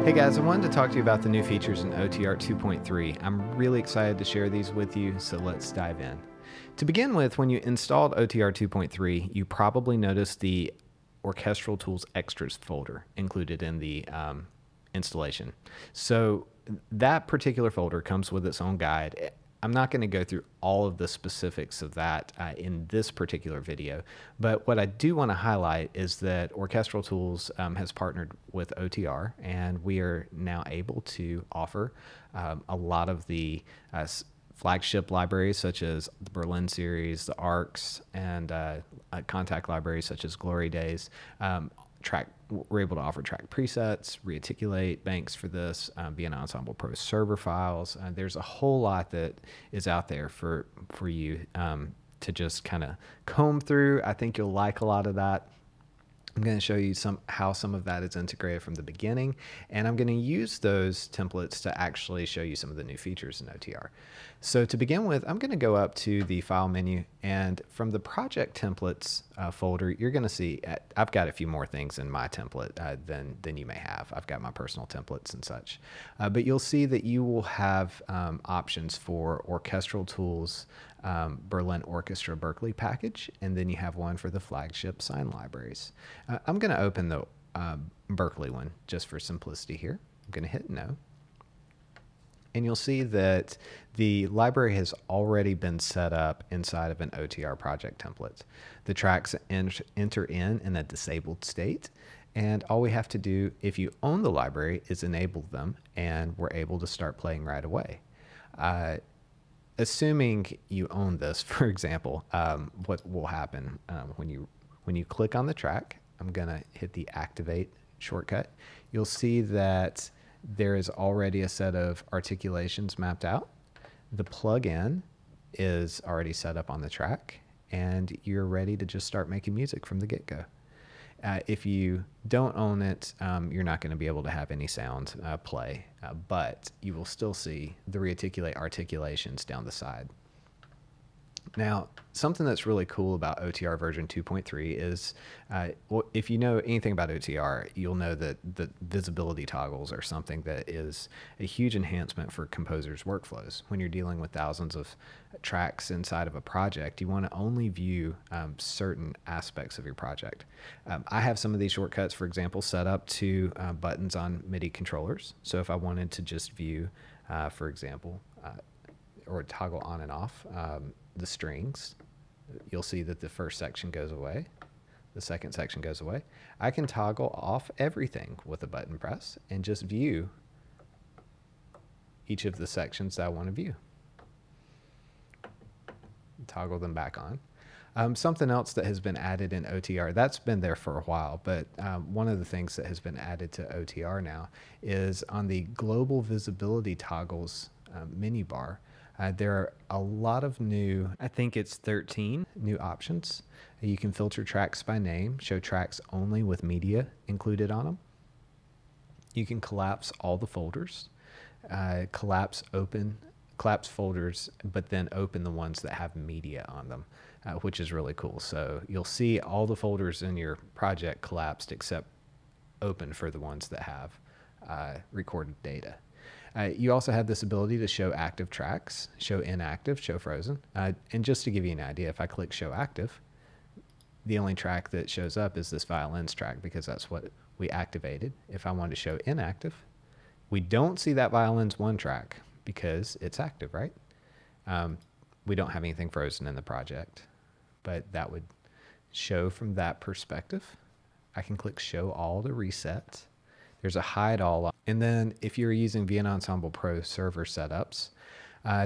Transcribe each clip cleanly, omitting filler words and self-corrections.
Hey guys, I wanted to talk to you about the new features in OTR 2.3. I'm really excited to share these with you, so let's dive in. To begin with, when you installed OTR 2.3, you probably noticed the Orchestral Tools Extras folder included in the installation. So that particular folder comes with its own guide. I'm not going to go through all of the specifics of that in this particular video, but what I do want to highlight is that Orchestral Tools has partnered with OTR, and we are now able to offer a lot of the flagship libraries such as the Berlin series, the ARCs, and contact libraries such as Glory Days. We're able to offer track presets, rearticulate banks for this, Vienna Ensemble Pro server files. There's a whole lot that is out there for you to just kind of comb through. I think you'll like a lot of that. I'm going to show you how some of that is integrated from the beginning, and I'm going to use those templates to actually show you some of the new features in OTR. So to begin with, I'm going to go up to the File menu, and from the Project Templates folder, you're going to see I've got a few more things in my template than you may have. I've got my personal templates and such, but you'll see that you will have options for Orchestral Tools Berlin Orchestra Berkeley package, and then you have one for the flagship sign libraries. I'm going to open the Berkeley one just for simplicity here. I'm going to hit no. And you'll see that the library has already been set up inside of an OTR project template. The tracks enter in a disabled state, and all we have to do if you own the library is enable them, and we're able to start playing right away. Assuming you own this, for example, what will happen when you click on the track, I'm going to hit the Activate shortcut. You'll see that there is already a set of articulations mapped out. The plugin is already set up on the track, and you're ready to just start making music from the get-go. If you don't own it, you're not going to be able to have any sound play, but you will still see the rearticulate articulations down the side. Now, something that's really cool about OTR version 2.3 is, if you know anything about OTR, you'll know that the visibility toggles are something that is a huge enhancement for composers' workflows. When you're dealing with thousands of tracks inside of a project, you want to only view certain aspects of your project. I have some of these shortcuts, for example, set up to buttons on MIDI controllers. So if I wanted to just view, for example, or toggle on and off the strings, you'll see that the first section goes away, the second section goes away. I can toggle off everything with a button press and just view each of the sections that I want to view. Toggle them back on. Something else that has been added in OTR, that's been there for a while, but one of the things that has been added to OTR now is on the global visibility toggles menu bar. There are a lot of new, I think it's 13 new options. You can filter tracks by name, show tracks only with media included on them. You can collapse all the folders, collapse folders, but then open the ones that have media on them, which is really cool. So you'll see all the folders in your project collapsed except open for the ones that have recorded data. You also have this ability to show active tracks, show inactive, show frozen. And just to give you an idea, if I click show active, the only track that shows up is this violins track because that's what we activated. If I wanted to show inactive, we don't see that violins 1 track because it's active, right? We don't have anything frozen in the project, but that would show from that perspective. I can click show all to reset. There's a hide all. And then if you're using Vienna Ensemble Pro server setups,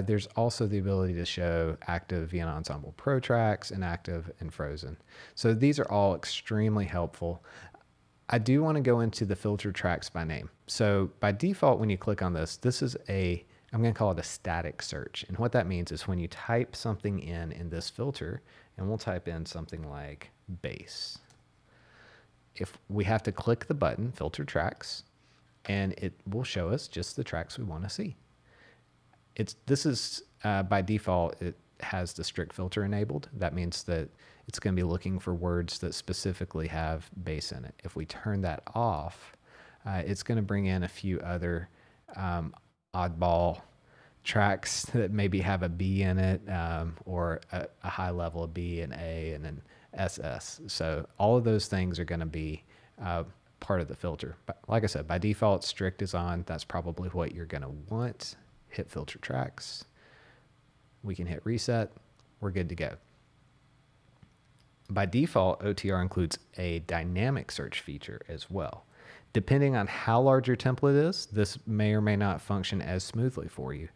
there's also the ability to show active Vienna Ensemble Pro tracks, inactive, and frozen. So these are all extremely helpful. I do want to go into the filter tracks by name. So by default, when you click on this is I'm going to call it a static search. And what that means is when you type something in this filter, and we'll type in something like bass. If we have to click the button, filter tracks, and it will show us just the tracks we want to see. This is by default, it has the strict filter enabled. That means that it's going to be looking for words that specifically have bass in it. If we turn that off, It's going to bring in a few other oddball tracks that maybe have a B in it, or a high level of B and A and an SS. So all of those things are going to be part of the filter. But like I said, by default, strict is on. That's probably what you're going to want. Hit filter tracks. We can hit reset. We're good to go. By default, OTR includes a dynamic search feature as well. Depending on how large your template is, this may or may not function as smoothly for you.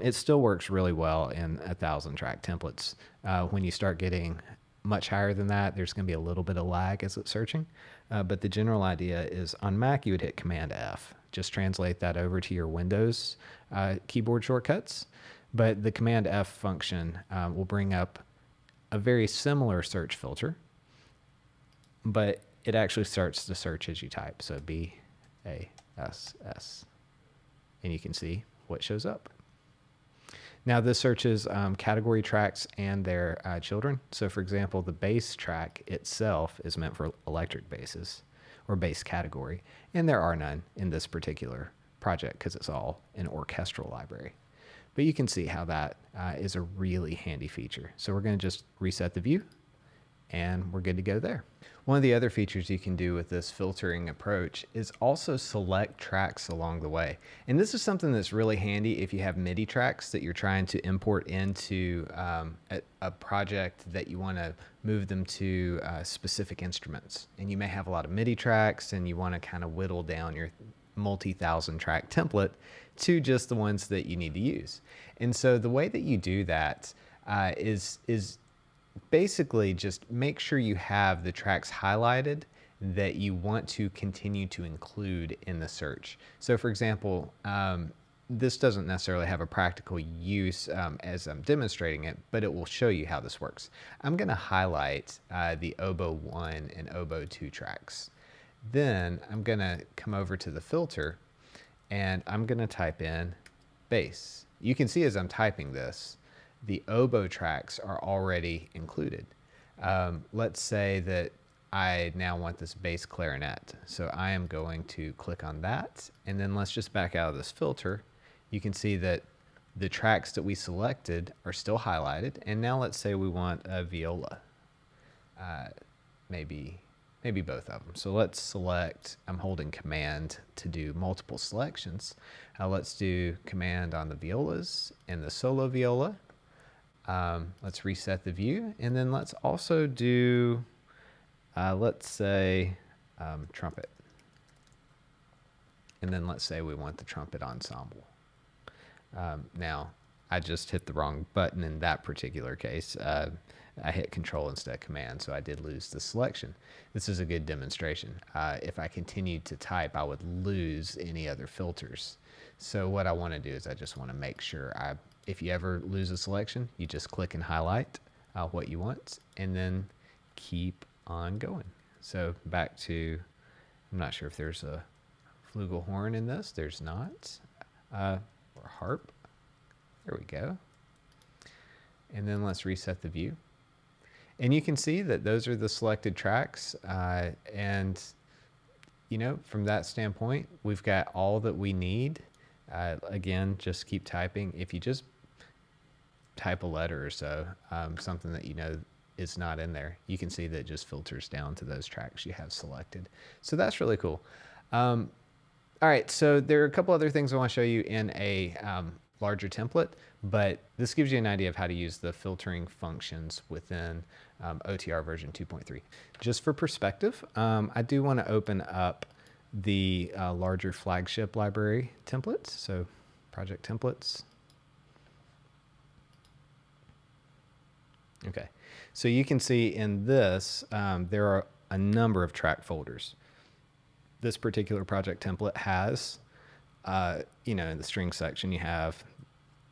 It still works really well in 1,000 track templates. When you start getting much higher than that, there's going to be a little bit of lag as it's searching. But the general idea is on Mac, you would hit Command F. Just translate that over to your Windows keyboard shortcuts. But the Command F function will bring up a very similar search filter, but it actually starts the search as you type. So BASS, and you can see what shows up. Now this searches category tracks and their children. So for example, the bass track itself is meant for electric basses or bass category, and there are none in this particular project because it's all an orchestral library. But you can see how that is a really handy feature. So we're going to just reset the view and we're good to go there. One of the other features you can do with this filtering approach is also select tracks along the way. And this is something that's really handy if you have MIDI tracks that you're trying to import into a project that you want to move them to specific instruments. And you may have a lot of MIDI tracks and you want to kind of whittle down your multi-thousand track template to just the ones that you need to use. And so the way that you do that is basically just make sure you have the tracks highlighted that you want to continue to include in the search. So for example, this doesn't necessarily have a practical use as I'm demonstrating it, but it will show you how this works. I'm going to highlight the oboe 1 and oboe 2 tracks. Then I'm going to come over to the filter and I'm going to type in bass. You can see as I'm typing this, the oboe tracks are already included. Let's say that I now want this bass clarinet. So I am going to click on that. And then let's just back out of this filter. You can see that the tracks that we selected are still highlighted. And now let's say we want a viola. Maybe both of them. So let's select, I'm holding command to do multiple selections. Let's do command on the violas and the solo viola. Let's reset the view. And then let's also do, let's say trumpet. And then let's say we want the trumpet ensemble. Now, I just hit the wrong button in that particular case. I hit control instead of command, so I did lose the selection. This is a good demonstration. If I continued to type, I would lose any other filters. So what I want to do is I just want to make sure if you ever lose a selection, you just click and highlight what you want and then keep on going. So back to, I'm not sure if there's a flugelhorn in this. There's not. Or harp. There we go. And then let's reset the view. And you can see that those are the selected tracks. And, you know, from that standpoint, we've got all that we need. Again, just keep typing. If you just type a letter or so, something that you know is not in there, you can see that it just filters down to those tracks you have selected. So that's really cool. All right, so there are a couple other things I want to show you in a larger template, but this gives you an idea of how to use the filtering functions within OTR version 2.3. Just for perspective, I do want to open up the larger flagship library templates, so project templates. Okay, so you can see in this, there are a number of track folders. This particular project template has, you know, in the string section, you have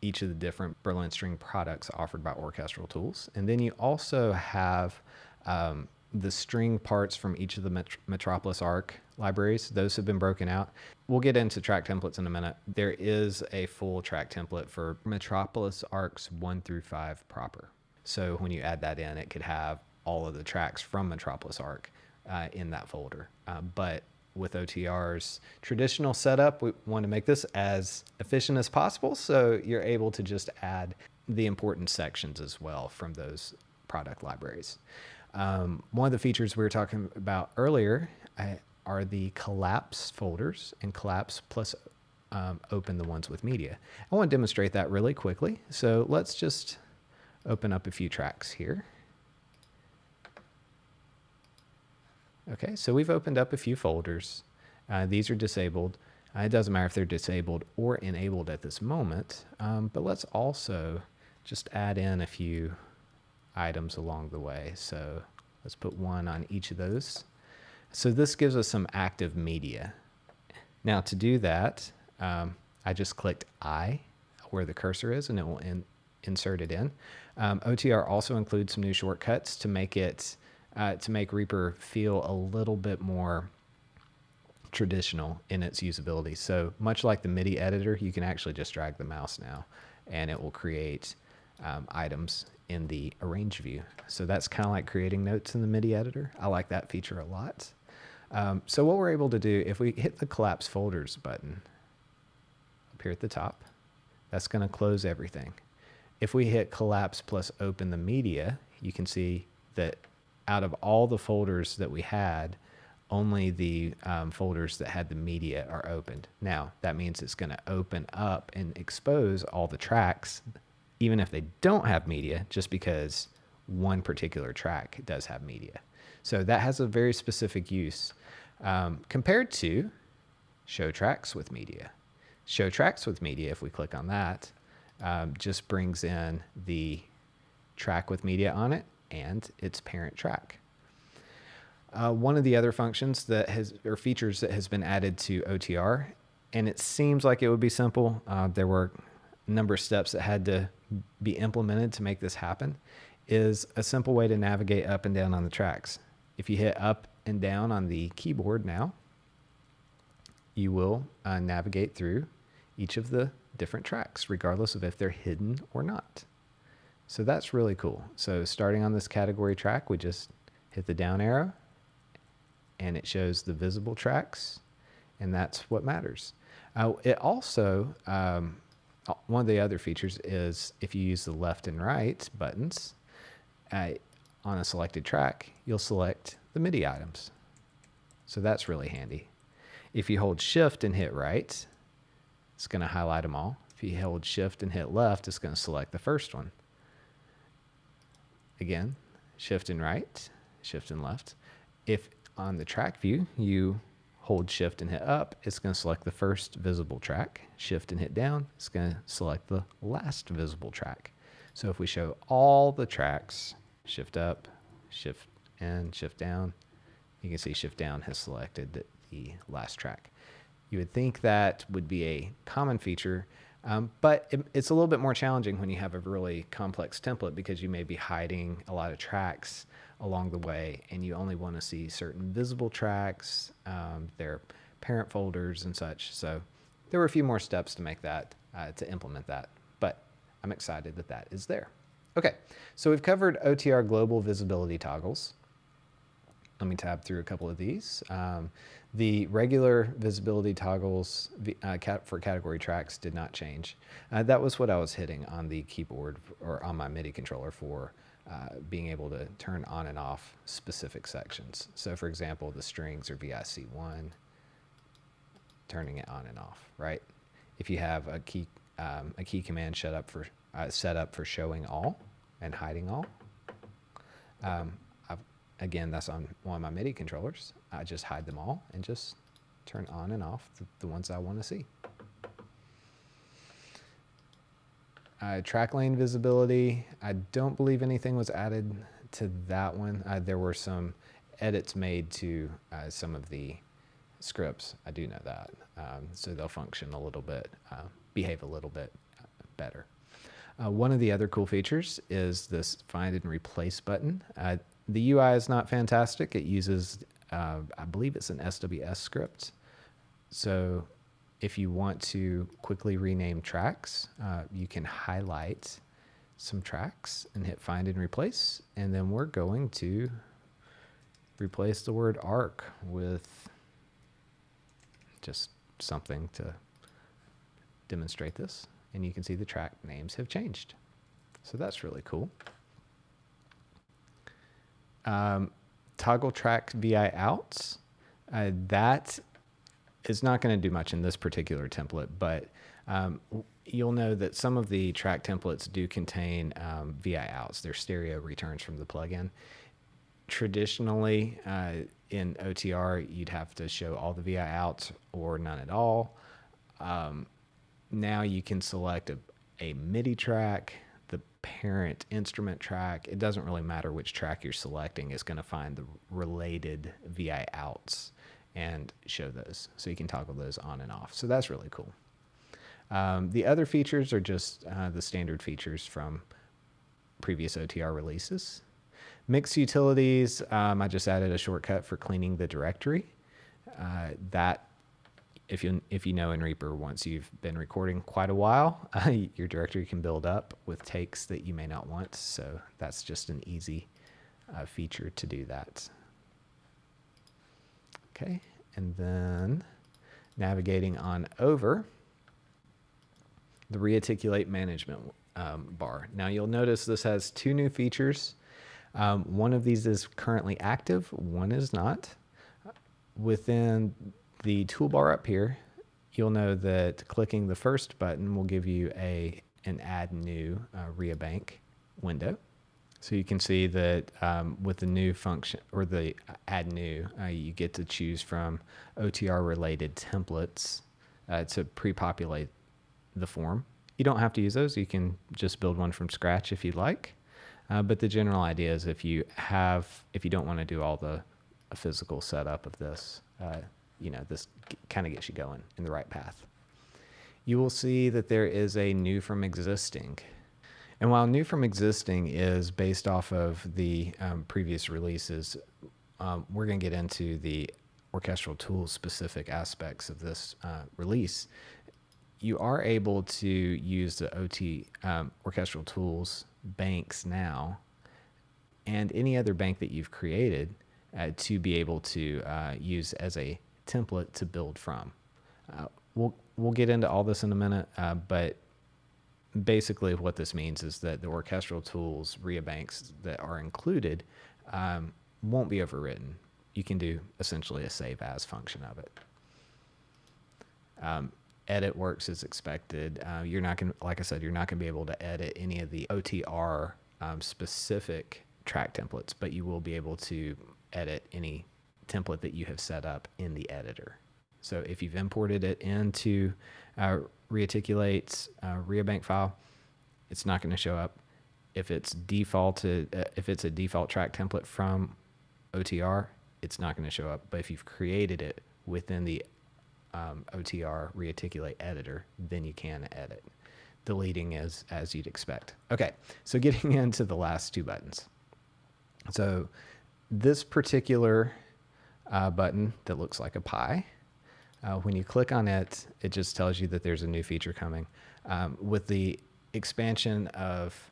each of the different Berlin string products offered by Orchestral tools. And then you also have the string parts from each of the Metropolis ARC libraries. Those have been broken out. We'll get into track templates in a minute. There is a full track template for Metropolis ARCs 1 through 5 proper. So when you add that in, it could have all of the tracks from Metropolis ARC in that folder. But with OTR's traditional setup, we want to make this as efficient as possible, so you're able to just add the important sections as well from those product libraries. One of the features we were talking about earlier are the collapse folders, and collapse plus open the ones with media. I want to demonstrate that really quickly, so let's just open up a few tracks here. Okay, so we've opened up a few folders. These are disabled. It doesn't matter if they're disabled or enabled at this moment, but let's also just add in a few items along the way. So let's put one on each of those. So this gives us some active media. Now to do that, I just clicked I where the cursor is, and it will insert it in. OTR also includes some new shortcuts to make it to make Reaper feel a little bit more traditional in its usability. So much like the MIDI editor, you can actually just drag the mouse now, and it will create items in the arrange view. So that's kind of like creating notes in the MIDI editor. I like that feature a lot. So what we're able to do, if we hit the collapse folders button up here at the top, that's going to close everything. If we hit collapse plus open the media, you can see that out of all the folders that we had, only the folders that had the media are opened. Now, that means it's going to open up and expose all the tracks, even if they don't have media, just because one particular track does have media. So that has a very specific use compared to show tracks with media. Show tracks with media, if we click on that, just brings in the track with media on it and its parent track. One of the other functions that or features that has been added to OTR, and it seems like it would be simple. There were a number of steps that had to be implemented to make this happen, is a simple way to navigate up and down on the tracks. If you hit up and down on the keyboard now, you will navigate through each of the different tracks, regardless of if they're hidden or not. So that's really cool. So starting on this category track, we just hit the down arrow and it shows the visible tracks, and that's what matters. It also, one of the other features is if you use the left and right buttons on a selected track, you'll select the MIDI items. So that's really handy. If you hold shift and hit right, it's going to highlight them all. If you hold shift and hit left, it's going to select the first one. Again, shift and right, shift and left. If on the track view, you hold shift and hit up, it's going to select the first visible track. Shift and hit down, it's going to select the last visible track. So if we show all the tracks, shift up, shift and shift down, you can see shift down has selected the last track. You would think that would be a common feature, but it's a little bit more challenging when you have a really complex template, because you may be hiding a lot of tracks along the way and you only want to see certain visible tracks, their parent folders and such. So there were a few more steps to make that, to implement that, but I'm excited that that is there. Okay, so we've covered OTR global visibility toggles. Let me tab through a couple of these. The regular visibility toggles for category tracks did not change. That was what I was hitting on the keyboard or on my MIDI controller for being able to turn on and off specific sections. So for example, the strings or VIC1, turning it on and off, right? If you have a key command set up for showing all and hiding all, again, that's on one of my MIDI controllers. I just hide them all and just turn on and off the ones I want to see. Track lane visibility, I don't believe anything was added to that one. There were some edits made to some of the scripts. I do know that. So they'll function a little bit, behave a little bit better. One of the other cool features is this find and replace button. The UI is not fantastic. It uses, I believe it's an SWS script. So if you want to quickly rename tracks, you can highlight some tracks and hit find and replace. And then we're going to replace the word arc with just something to demonstrate this. And you can see the track names have changed. So that's really cool. Toggle track VI outs. That is not going to do much in this particular template, but you'll know that some of the track templates do contain VI outs. They're stereo returns from the plugin. Traditionally, in OTR, you'd have to show all the VI outs or none at all. Now you can select a MIDI track, the parent instrument track. It doesn't really matter which track you're selecting. It's going to find the related VI outs and show those. So you can toggle those on and off. So that's really cool. The other features are just the standard features from previous OTR releases. Mix utilities, I just added a shortcut for cleaning the directory. That, if you know in Reaper, once you've been recording quite a while, your directory can build up with takes that you may not want. So that's just an easy feature to do that. Okay, and then navigating on over, the Rearticulate Management Bar. Now you'll notice this has two new features. One of these is currently active, one is not. Within the toolbar up here, you'll know that clicking the first button will give you an Add New Reabank window. So you can see that with the new function, or the Add New, you get to choose from OTR related templates to pre-populate the form. You don't have to use those. You can just build one from scratch if you'd like. But the general idea is if you don't want to do all the physical setup of this, this kind of gets you going in the right path. You will see that there is a new from existing. And while new from existing is based off of the previous releases, we're going to get into the orchestral tools specific aspects of this release. You are able to use the orchestral tools banks now, and any other bank that you've created to be able to use as a template to build from. We'll get into all this in a minute, but basically what this means is that the orchestral tools Reabanks that are included won't be overwritten. You can do essentially a save as function of it. Edit works as expected. You're not going to, like I said, you're not going to be able to edit any of the OTR specific track templates, but you will be able to edit any template that you have set up in the editor. So if you've imported it into Rearticulate's Reabank file, it's not going to show up. If it's defaulted, if it's a default track template from OTR, it's not going to show up. But if you've created it within the OTR Rearticulate editor, then you can edit. Deleting as you'd expect. Okay, so getting into the last two buttons. So this particular button that looks like a pie, when you click on it, it just tells you that there's a new feature coming. With the expansion of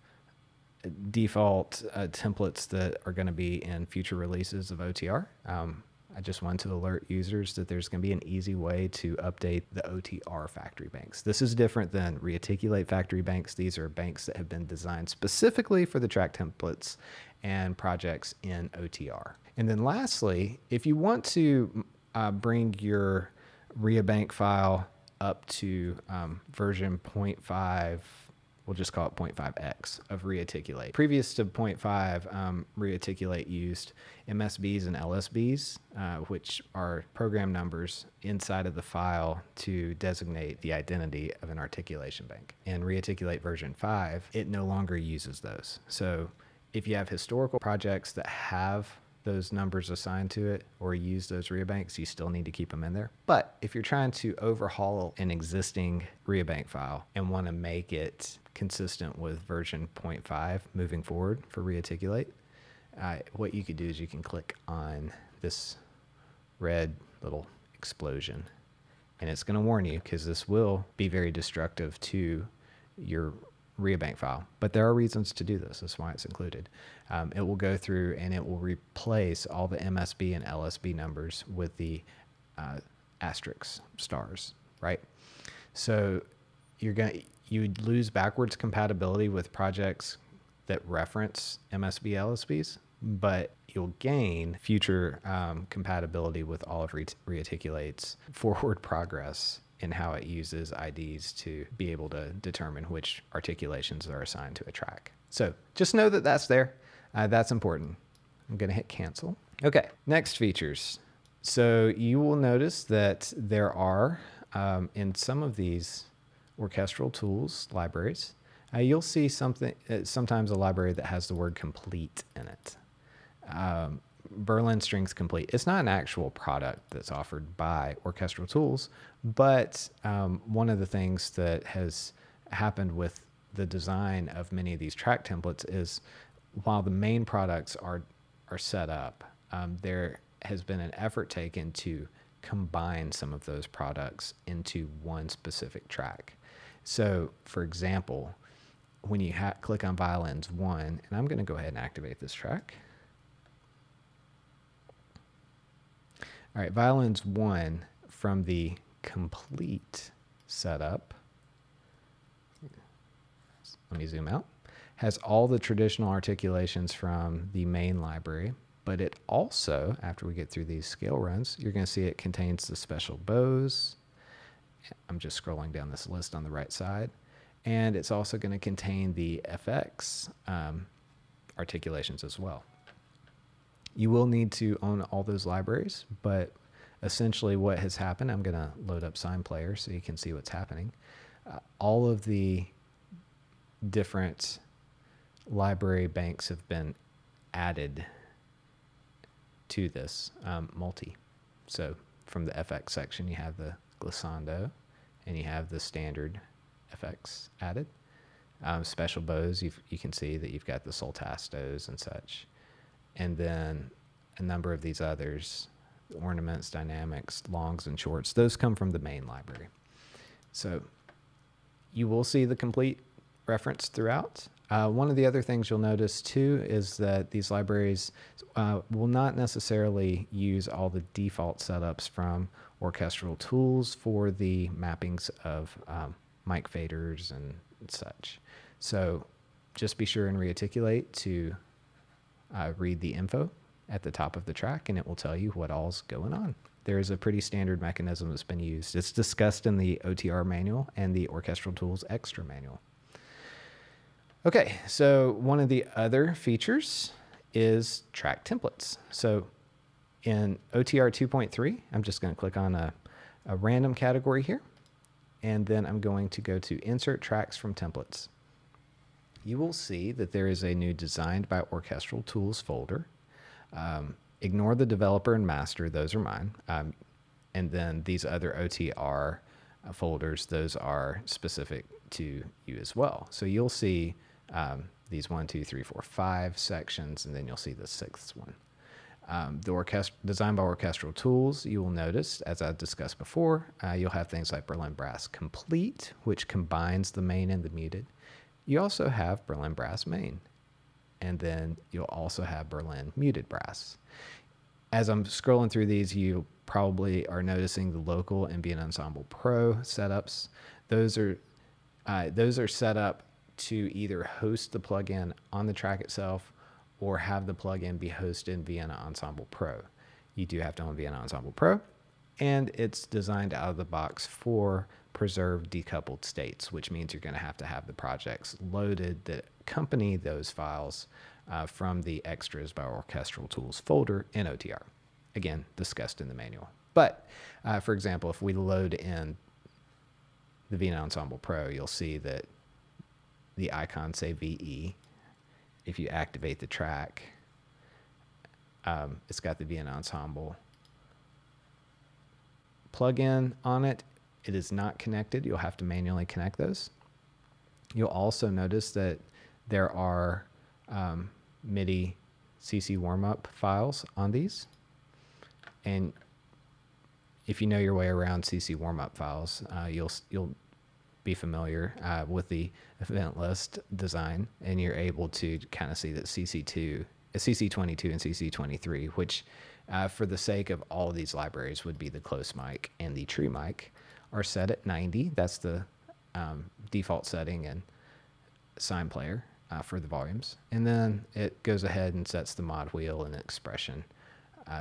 default templates that are going to be in future releases of OTR, I just want to alert users that there's going to be an easy way to update the OTR factory banks. This is different than Rearticulate factory banks. These are banks that have been designed specifically for the track templates and projects in OTR. And then lastly, if you want to bring your Reabank file up to version 0.5, we'll just call it 0.5x of Rearticulate. Previous to 0.5, Rearticulate used MSBs and LSBs, which are program numbers inside of the file to designate the identity of an articulation bank. In Rearticulate version 5, it no longer uses those. So if you have historical projects that have those numbers assigned to it or use those Reabanks, you still need to keep them in there. But if you're trying to overhaul an existing Reabank file and want to make it consistent with version 0.5 moving forward for Rearticulate, what you could do is you can click on this red little explosion, and it's going to warn you because this will be very destructive to your Reabank file. But there are reasons to do this. That's why it's included. It will go through and it will replace all the MSB and LSB numbers with the asterisks, stars, right? So you would lose backwards compatibility with projects that reference MSB LSBs, but you'll gain future compatibility with all of Rearticulate's forward progress in how it uses IDs to be able to determine which articulations are assigned to a track. So just know that that's there. That's important. I'm going to hit cancel. Okay, next features. So you will notice that there are, in some of these orchestral tools libraries, you'll see something, sometimes a library that has the word complete in it. Berlin Strings Complete. It's not an actual product that's offered by Orchestral Tools, but one of the things that has happened with the design of many of these track templates is while the main products are set up, there has been an effort taken to combine some of those products into one specific track. So, for example, when you click on Violins 1, and I'm going to go ahead and activate this track. All right, Violins 1 from the complete setup, let me zoom out, has all the traditional articulations from the main library, but it also, after we get through these scale runs, you're going to see it contains the special bows. I'm just scrolling down this list on the right side. And it's also going to contain the FX articulations as well. You will need to own all those libraries, but essentially what has happened, I'm going to load up Sign Player so you can see what's happening. All of the different library banks have been added to this multi. So from the FX section, you have the glissando and you have the standard FX added. Special bows, you can see that you've got the soltastos and such. And then a number of these others, ornaments, dynamics, longs, and shorts, those come from the main library. So you will see the complete reference throughout. One of the other things you'll notice too is that these libraries will not necessarily use all the default setups from Orchestral Tools for the mappings of mic faders and such. So just be sure and Rearticulate to read the info at the top of the track, and it will tell you what all's going on. There is a pretty standard mechanism that's been used. It's discussed in the OTR manual and the Orchestral Tools Extra manual. Okay, so one of the other features is track templates. So in OTR 2.3, I'm just going to click on a random category here, and then I'm going to go to Insert Tracks from Templates. You will see that there is a new Designed by Orchestral Tools folder. Ignore the developer and master, those are mine. And then these other OTR folders, those are specific to you as well. So you'll see these 1, 2, 3, 4, 5 sections, and then you'll see the 6th one. Designed by Orchestral Tools, you will notice, as I discussed before, you'll have things like Berlin Brass Complete, which combines the main and the muted. You also have Berlin Brass Main, and then you'll also have Berlin Muted Brass. As I'm scrolling through these, you probably are noticing the local and Vienna Ensemble Pro setups. Those are set up to either host the plugin on the track itself or have the plugin be hosted in Vienna Ensemble Pro. You do have to own Vienna Ensemble Pro, and it's designed out of the box for preserved decoupled states, which means you're going to have the projects loaded that accompany those files from the Extras by Orchestral Tools folder in OTR. Again, discussed in the manual. But for example, if we load in the Vienna Ensemble Pro, you'll see that the icons say VE. If you activate the track, it's got the Vienna Ensemble plugin on it. It is not connected. You'll have to manually connect those. You'll also notice that there are MIDI CC warm-up files on these. And if you know your way around CC warm-up files, you'll be familiar with the event list design, and you're able to kind of see that CC22 and CC23, which for the sake of all of these libraries, would be the close mic and the true mic, are set at 90. That's the default setting in Sine Player for the volumes. And then it goes ahead and sets the mod wheel and expression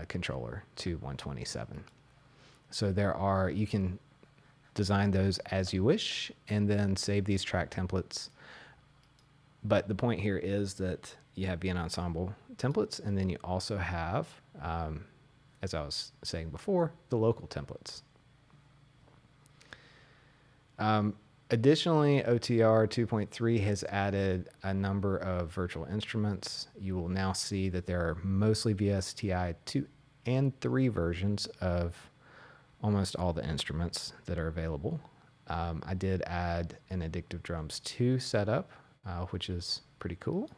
controller to 127. So you can design those as you wish and then save these track templates. But the point here is that you have Vienna Ensemble templates, and then you also have, as I was saying before, the local templates. Additionally, OTR 2.3 has added a number of virtual instruments. You will now see that there are mostly VSTI 2 and 3 versions of almost all the instruments that are available. I did add an Addictive Drums 2 setup, which is pretty cool.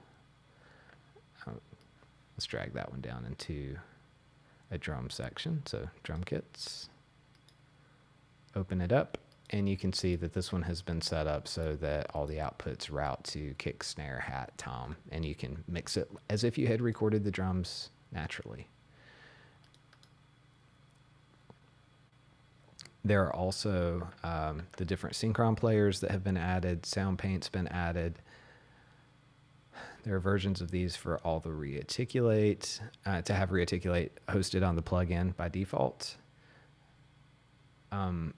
Let's drag that one down into a drum section. So drum kits, open it up, and you can see that this one has been set up so that all the outputs route to kick, snare, hat, tom, and you can mix it as if you had recorded the drums naturally. There are also the different synchron players that have been added. SoundPaint's been added. There are versions of these for all the Rearticulate, to have Rearticulate hosted on the plugin by default.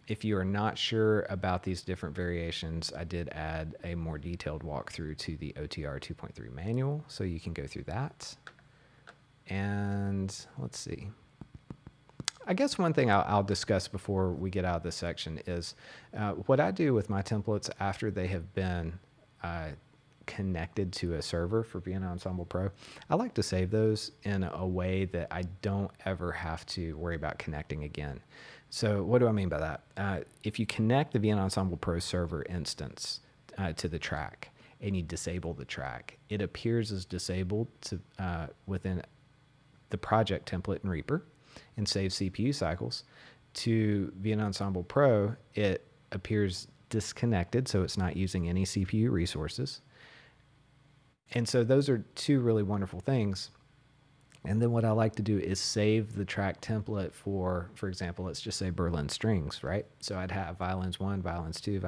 If you are not sure about these different variations, I did add a more detailed walkthrough to the OTR 2.3 manual, so you can go through that. And let's see. I guess one thing I'll discuss before we get out of this section is what I do with my templates after they have been connected to a server for Vienna Ensemble Pro. I like to save those in a way that I don't ever have to worry about connecting again. So what do I mean by that? If you connect the Vienna Ensemble Pro server instance to the track and you disable the track, it appears as disabled within the project template in Reaper and saves CPU cycles. To Vienna Ensemble Pro, it appears disconnected, so it's not using any CPU resources. And so those are two really wonderful things. And then what I like to do is save the track template for example, let's just say Berlin strings, right? So I'd have violins 1, violins 2,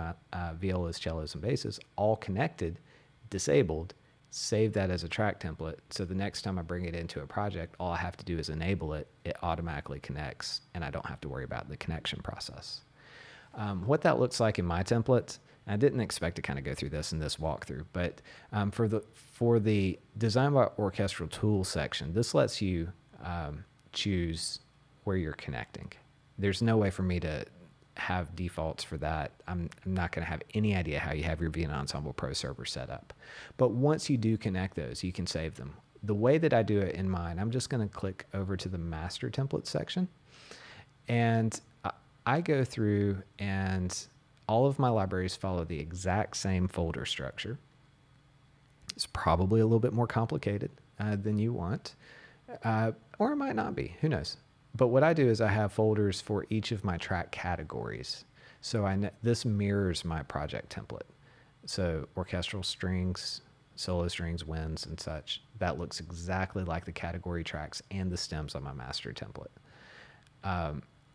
violas, cellos, and basses all connected, disabled, save that as a track template. So the next time I bring it into a project, all I have to do is enable it. It automatically connects, and I don't have to worry about the connection process. What that looks like in my template, I didn't expect to kind of go through this in this walkthrough, but for the Design by Orchestral Tools section, this lets you choose where you're connecting. There's no way for me to have defaults for that. I'm not going to have any idea how you have your Vienna Ensemble Pro server set up. But once you do connect those, you can save them. The way that I do it in mine, I'm just going to click over to the Master Template section, and I go through, and all of my libraries follow the exact same folder structure. It's probably a little bit more complicated than you want, or it might not be, who knows. But what I do is I have folders for each of my track categories. So this mirrors my project template. So orchestral strings, solo strings, winds, and such. That looks exactly like the category tracks and the stems on my master template.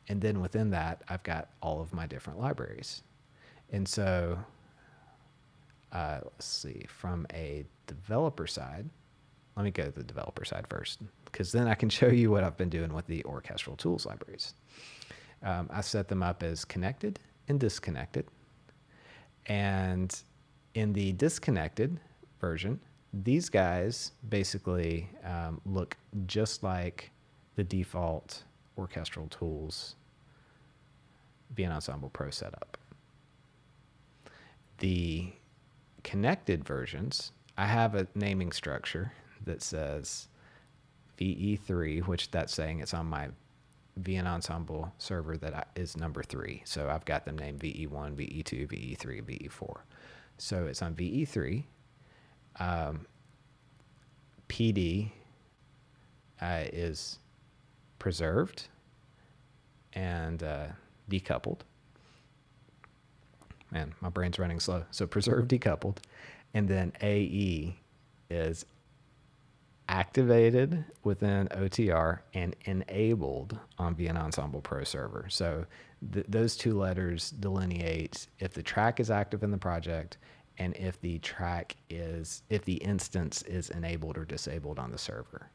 And then within that, I've got all of my different libraries. And so, let's see, from a developer side, let me go to the developer side first, because then I can show you what I've been doing with the Orchestral Tools libraries. I set them up as connected and disconnected. And in the disconnected version, these guys basically look just like the default Orchestral Tools Vienna Ensemble Pro setup. The connected versions, I have a naming structure that says VE3, which that's saying it's on my Vienna Ensemble server that is number 3. So I've got them named VE1, VE2, VE3, VE4. So it's on VE3. PD is preserved and decoupled. Man, my brain's running slow. So preserved, decoupled. And then AE is activated within OTR and enabled on Vienna Ensemble Pro server. So those two letters delineate if the track is active in the project and if the instance is enabled or disabled on the server.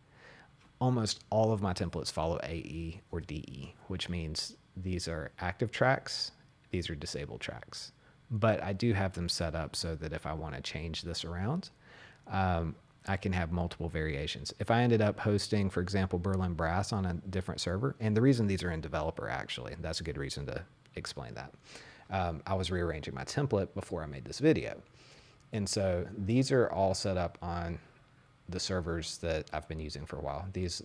Almost all of my templates follow AE or DE, which means these are active tracks, these are disabled tracks. But I do have them set up so that if I want to change this around, I can have multiple variations. If I ended up hosting, for example, Berlin Brass on a different server, and the reason these are in developer, actually, that's a good reason to explain that. I was rearranging my template before I made this video. And so these are all set up on the servers that I've been using for a while. These,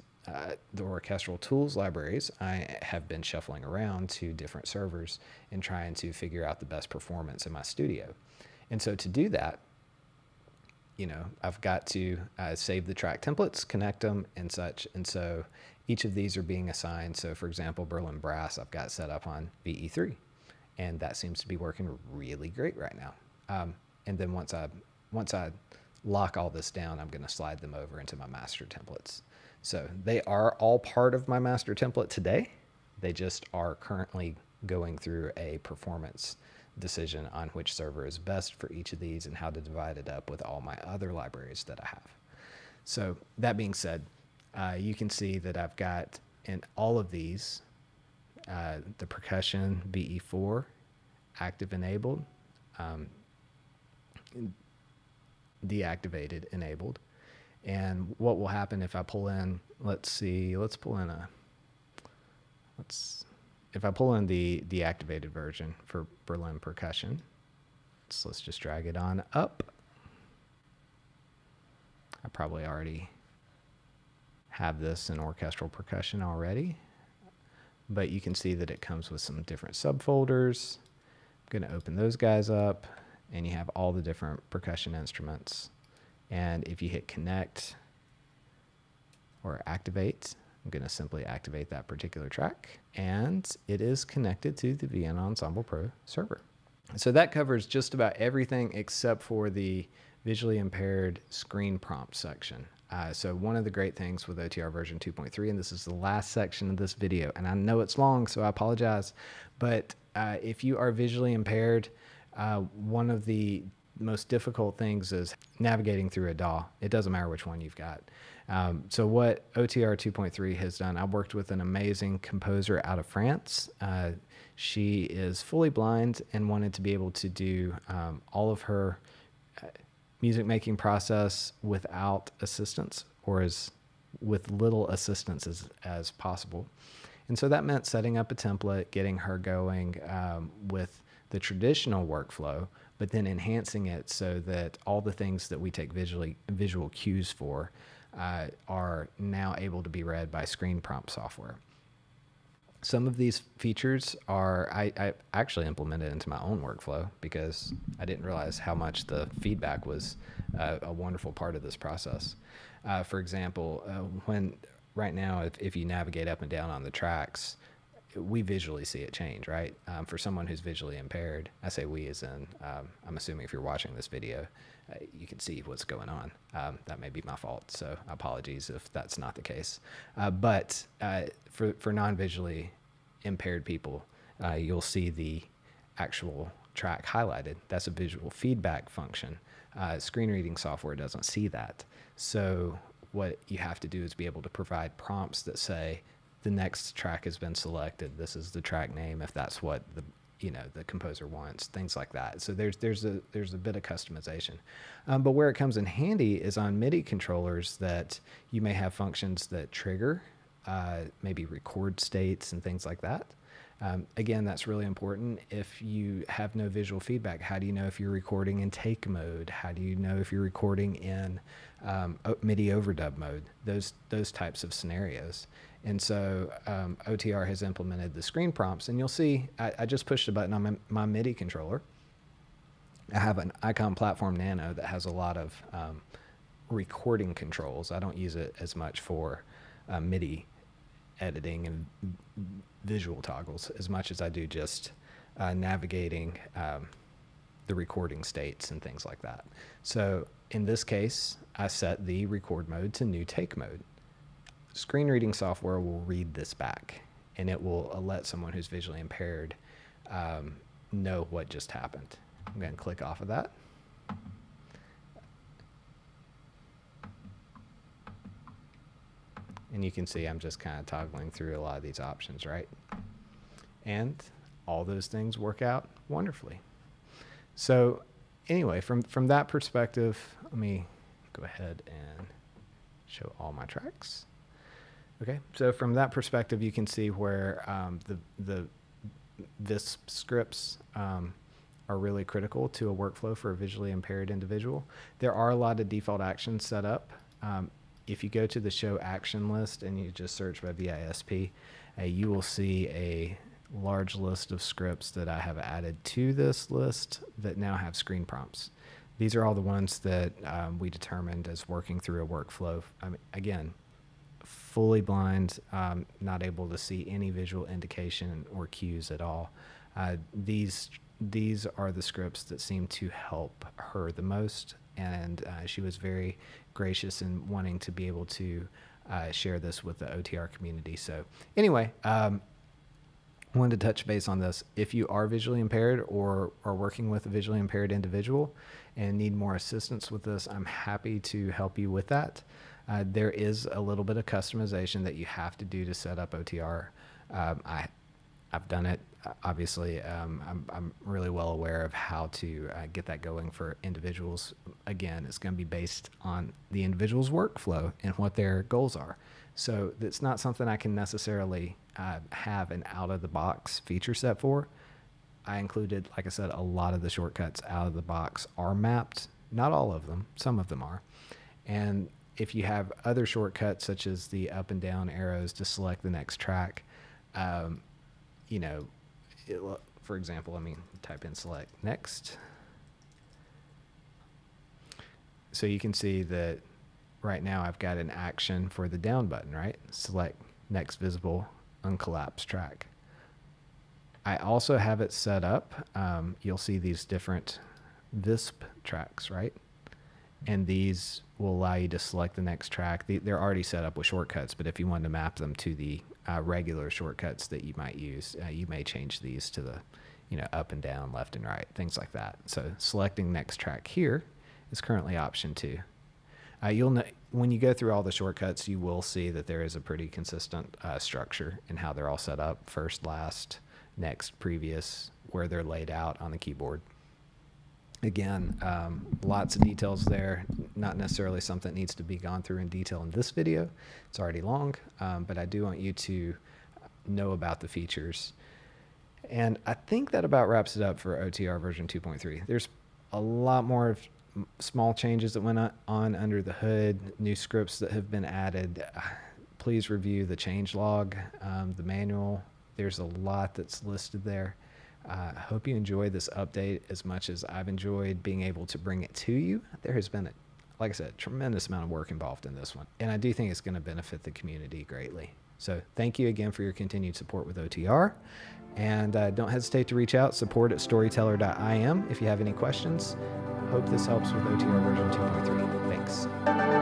the orchestral tools libraries, I have been shuffling around to different servers and trying to figure out the best performance in my studio. And so to do that, you know, I've got to save the track templates, connect them and such. And so each of these are being assigned. So for example, Berlin Brass, I've got set up on VE3, and that seems to be working really great right now. And then once I lock all this down, I'm going to slide them over into my master templates. So they are all part of my master template today. They just are currently going through a performance decision on which server is best for each of these and how to divide it up with all my other libraries that I have. So that being said, you can see that I've got in all of these, the percussion VE4, active enabled, deactivated enabled. And what will happen if I pull in, if I pull in the deactivated version for Berlin percussion, so let's just drag it on up. I probably already have this in orchestral percussion already, but you can see that it comes with some different subfolders. I'm going to open those guys up, and you have all the different percussion instruments. And if you hit connect or activate, I'm going to simply activate that particular track, and it is connected to the Vienna Ensemble Pro server. So that covers just about everything except for the visually impaired screen prompt section. So one of the great things with OTR version 2.3, and this is the last section of this video, and I know it's long, so I apologize, but if you are visually impaired, one of the most difficult things is navigating through a DAW. It doesn't matter which one you've got. So what OTR 2.3 has done, I worked with an amazing composer out of France. She is fully blind and wanted to be able to do all of her music making process without assistance, or with little assistance as possible. And so that meant setting up a template, getting her going with the traditional workflow, but then enhancing it so that all the things that we take visual cues for are now able to be read by screen prompt software. Some of these features I actually implemented into my own workflow because I didn't realize how much the feedback was a wonderful part of this process. For example, right now, if you navigate up and down on the tracks, we visually see it change, right? For someone who's visually impaired, I say we as in, I'm assuming if you're watching this video, you can see what's going on. That may be my fault, so apologies if that's not the case. But for non-visually impaired people, you'll see the actual track highlighted. That's a visual feedback function. Screen reading software doesn't see that. So what you have to do is be able to provide prompts that say, the next track has been selected. This is the track name if that's what the composer wants, things like that. So there's a bit of customization. But where it comes in handy is on MIDI controllers that you may have functions that trigger maybe record states and things like that. Again, that's really important. If you have no visual feedback, how do you know if you're recording in take mode? How do you know if you're recording in MIDI overdub mode? Those types of scenarios. And so OTR has implemented the screen prompts, and you'll see I just pushed a button on my MIDI controller. I have an Icon Platform Nano that has a lot of recording controls. I don't use it as much for MIDI editing and visual toggles as much as I do just navigating the recording states and things like that. So in this case, I set the record mode to new take mode. Screen reading software will read this back, and it will let someone who's visually impaired know what just happened. I'm going to click off of that. And you can see I'm just kind of toggling through a lot of these options, right? And all those things work out wonderfully. So anyway, from that perspective, let me go ahead and show all my tracks. Okay, so from that perspective, you can see where the Visp scripts are really critical to a workflow for a visually impaired individual. There are a lot of default actions set up. If you go to the show action list and you just search by VISP, you will see a large list of scripts that I have added to this list that now have screen prompts. These are all the ones that we determined as working through a workflow. I mean, again, fully blind, not able to see any visual indication or cues at all. These are the scripts that seem to help her the most, and she was very gracious in wanting to be able to share this with the OTR community. So anyway, wanted to touch base on this. If you are visually impaired or are working with a visually impaired individual and need more assistance with this, I'm happy to help you with that. There is a little bit of customization that you have to do to set up OTR. I've done it. Obviously, I'm really well aware of how to get that going for individuals. Again, it's going to be based on the individual's workflow and what their goals are. So it's not something I can necessarily have an out-of-the-box feature set for. I included, like I said, a lot of the shortcuts out of the box are mapped. Not all of them. Some of them are. And if you have other shortcuts, such as the up and down arrows to select the next track, you know, for example, let me type in select next. So you can see that right now I've got an action for the down button, right? Select next visible uncollapsed track. I also have it set up. You'll see these different Visp tracks, right? And these will allow you to select the next track. They're already set up with shortcuts, but if you want to map them to the regular shortcuts that you might use, you may change these to the, you know, up and down, left and right, things like that. So selecting next track here is currently option 2. You'll know when you go through all the shortcuts, you will see that there is a pretty consistent structure in how they're all set up: first, last, next, previous, where they're laid out on the keyboard. Again, lots of details there, not necessarily something that needs to be gone through in detail in this video. It's already long, but I do want you to know about the features. And I think that about wraps it up for OTR version 2.3. There's a lot more of small changes that went on under the hood, new scripts that have been added. Please review the changelog, the manual. There's a lot that's listed there. I hope you enjoy this update as much as I've enjoyed being able to bring it to you. There has been, like I said, a tremendous amount of work involved in this one, and I do think it's going to benefit the community greatly. So thank you again for your continued support with OTR, and don't hesitate to reach out, support@storyteller.im if you have any questions. I hope this helps with OTR version 2.3. Thanks.